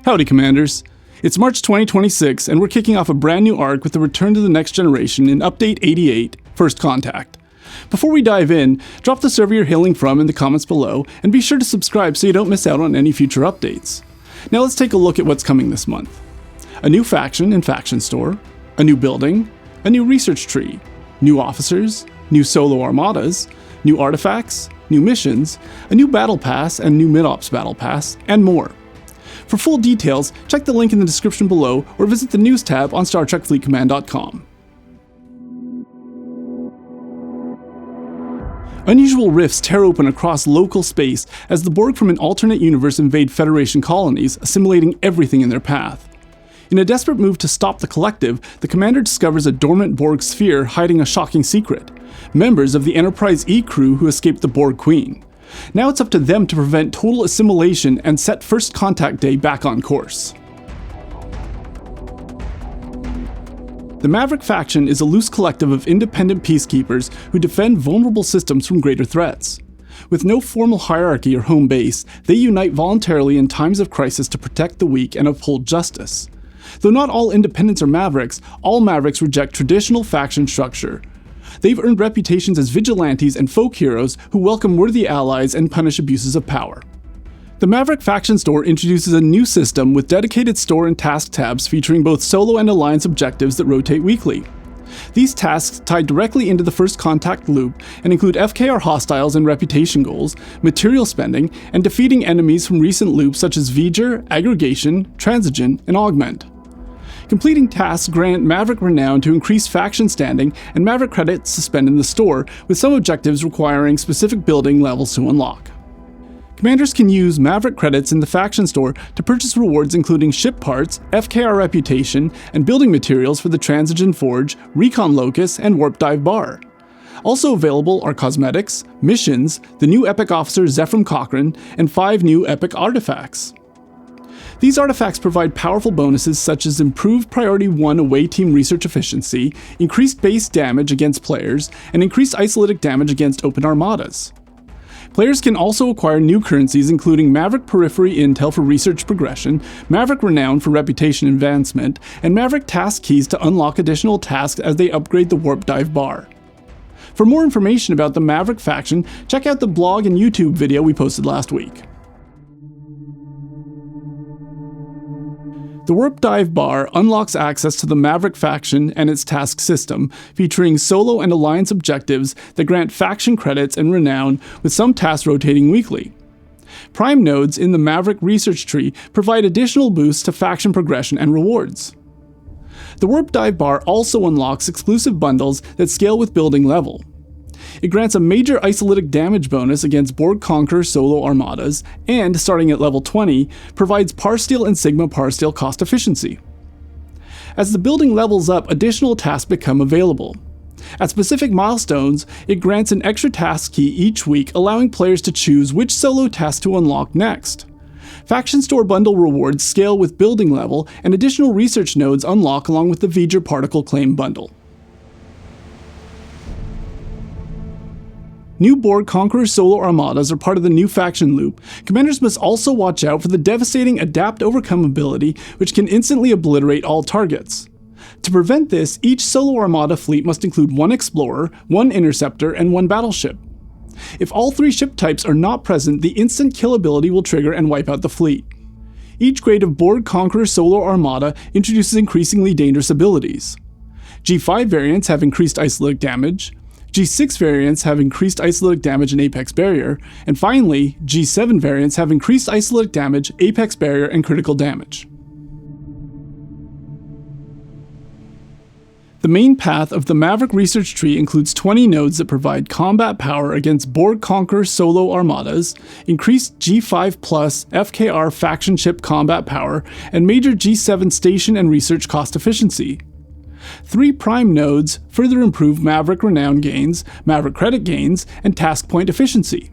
Howdy, Commanders. It's March 2026, and we're kicking off a brand new arc with the return to the next generation in Update 88, First Contact. Before we dive in, drop the server you're hailing from in the comments below, and be sure to subscribe so you don't miss out on any future updates. Now let's take a look at what's coming this month. A new faction in Faction Store, a new building, a new research tree, new officers, new Solo Armadas, new artifacts, new missions, a new battle pass and new mid-ops battle pass, and more. For full details, check the link in the description below or visit the news tab on StarTrekFleetCommand.com. Unusual rifts tear open across local space as the Borg from an alternate universe invade Federation colonies, assimilating everything in their path. In a desperate move to stop the collective, the commander discovers a dormant Borg sphere hiding a shocking secret: members of the Enterprise E crew who escaped the Borg Queen. Now it's up to them to prevent total assimilation and set First Contact Day back on course. The Maverick Faction is a loose collective of independent peacekeepers who defend vulnerable systems from greater threats. With no formal hierarchy or home base, they unite voluntarily in times of crisis to protect the weak and uphold justice. Though not all independents are Mavericks, all Mavericks reject traditional faction structure. They've earned reputations as vigilantes and folk heroes who welcome worthy allies and punish abuses of power. The Maverick Faction Store introduces a new system with dedicated store and task tabs featuring both solo and alliance objectives that rotate weekly. These tasks tie directly into the First Contact loop and include FKR hostiles and reputation goals, material spending, and defeating enemies from recent loops such as V'ger, Aggregation, Transigen, and Augment. Completing tasks grant Maverick renown to increase faction standing and Maverick credits to spend in the store, with some objectives requiring specific building levels to unlock. Commanders can use Maverick credits in the Faction Store to purchase rewards including ship parts, FKR reputation, and building materials for the Transigen Forge, Recon Locus, and Warp Dive Bar. Also available are cosmetics, missions, the new Epic Officer Zephram Cochrane, and 5 new Epic Artifacts. These artifacts provide powerful bonuses such as improved Priority 1 away team research efficiency, increased base damage against players, and increased isolatic damage against open armadas. Players can also acquire new currencies including Maverick Periphery Intel for research progression, Maverick Renown for reputation advancement, and Maverick Task Keys to unlock additional tasks as they upgrade the Warp Dive Bar. For more information about the Maverick Faction, check out the blog and YouTube video we posted last week. The Warp Dive Bar unlocks access to the Maverick Faction and its task system, featuring solo and alliance objectives that grant faction credits and renown, with some tasks rotating weekly. Prime nodes in the Maverick research tree provide additional boosts to faction progression and rewards. The Warp Dive Bar also unlocks exclusive bundles that scale with building level. It grants a major isolatic damage bonus against Borg Conqueror Solo Armadas, and, starting at level 20, provides Parsteel and Sigma Parsteel cost efficiency. As the building levels up, additional tasks become available. At specific milestones, it grants an extra task key each week, allowing players to choose which solo task to unlock next. Faction Store bundle rewards scale with building level, and additional research nodes unlock along with the V'ger Particle Claim bundle. New Borg Conqueror Solo Armadas are part of the new faction loop. Commanders must also watch out for the devastating Adapt-Overcome ability, which can instantly obliterate all targets. To prevent this, each Solo Armada fleet must include 1 Explorer, 1 Interceptor, and 1 Battleship. If all 3 ship types are not present, the instant kill ability will trigger and wipe out the fleet. Each grade of Borg Conqueror Solo Armada introduces increasingly dangerous abilities. G5 variants have increased isolatic damage, G6 variants have increased isolatic damage and apex barrier, and finally, G7 variants have increased isolatic damage, apex barrier, and critical damage. The main path of the Maverick research tree includes 20 nodes that provide combat power against Borg Conqueror Solo Armadas, increased G5 plus FKR faction ship combat power, and major G7 station and research cost efficiency. 3 prime nodes further improve Maverick renown gains, Maverick credit gains, and task point efficiency.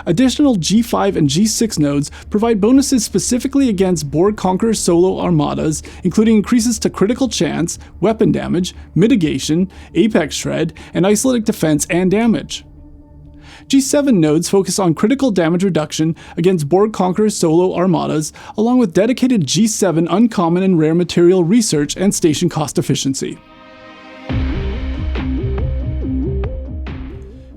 Additional G5 and G6 nodes provide bonuses specifically against Borg Conqueror Solo Armadas, including increases to critical chance, weapon damage, mitigation, apex shred, and isolatic defense and damage. G7 nodes focus on critical damage reduction against Borg Conqueror Solo Armadas, along with dedicated G7 uncommon and rare material research and station cost efficiency.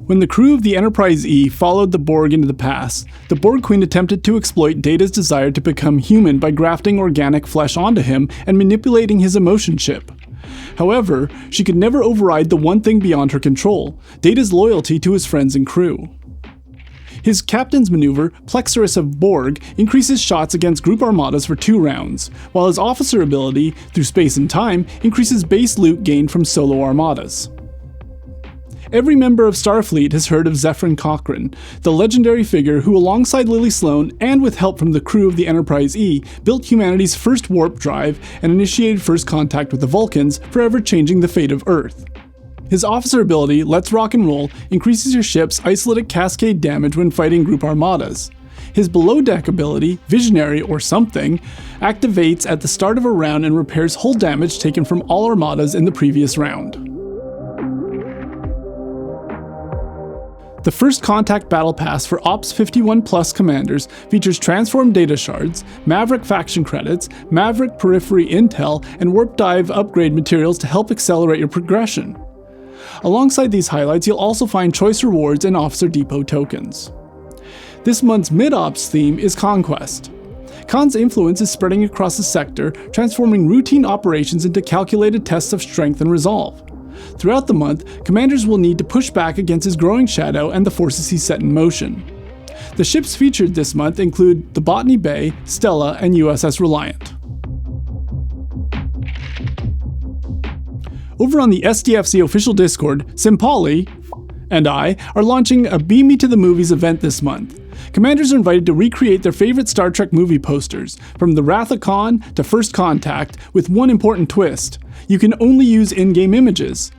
When the crew of the Enterprise E followed the Borg into the past, the Borg Queen attempted to exploit Data's desire to become human by grafting organic flesh onto him and manipulating his emotion chip. However, she could never override the one thing beyond her control, Data's loyalty to his friends and crew. His captain's maneuver, Plexarus of Borg, increases shots against group armadas for 2 rounds, while his officer ability, through space and time, increases base loot gained from Solo Armadas. Every member of Starfleet has heard of Zefram Cochrane, the legendary figure who, alongside Lily Sloan and with help from the crew of the Enterprise E, built humanity's first warp drive and initiated first contact with the Vulcans, forever changing the fate of Earth. His officer ability, Let's Rock and Roll, increases your ship's isolytic cascade damage when fighting group armadas. His below-deck ability, Visionary or Something, activates at the start of a round and repairs hull damage taken from all armadas in the previous round. The First Contact Battle Pass for Ops 51 Plus commanders features transformed data shards, Maverick Faction credits, Maverick Periphery intel, and Warp Dive upgrade materials to help accelerate your progression. Alongside these highlights, you'll also find choice rewards and Officer Depot tokens. This month's mid-ops theme is Conquest. Khan's influence is spreading across the sector, transforming routine operations into calculated tests of strength and resolve. Throughout the month, commanders will need to push back against his growing shadow and the forces he set in motion. The ships featured this month include the Botany Bay, Stella, and USS Reliant. Over on the SDFC official Discord, Simpali and I are launching a Beam Me to the Movies event this month. Commanders are invited to recreate their favorite Star Trek movie posters, from the Wrath of Khan to First Contact, with one important twist: you can only use in-game images.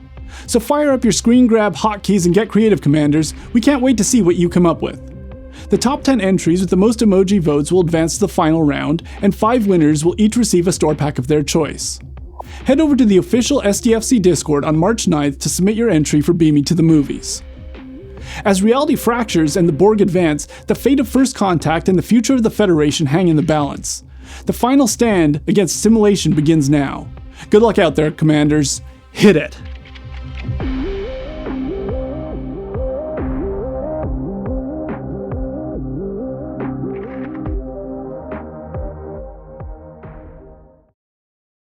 So fire up your screen grab hotkeys and get creative, commanders. We can't wait to see what you come up with. The top 10 entries with the most emoji votes will advance to the final round, and 5 winners will each receive a store pack of their choice. Head over to the official SDFC Discord on March 9th to submit your entry for Beam Me to the Movies. As reality fractures and the Borg advance, the fate of First Contact and the future of the Federation hang in the balance. The final stand against assimilation begins now. Good luck out there, commanders. Hit it!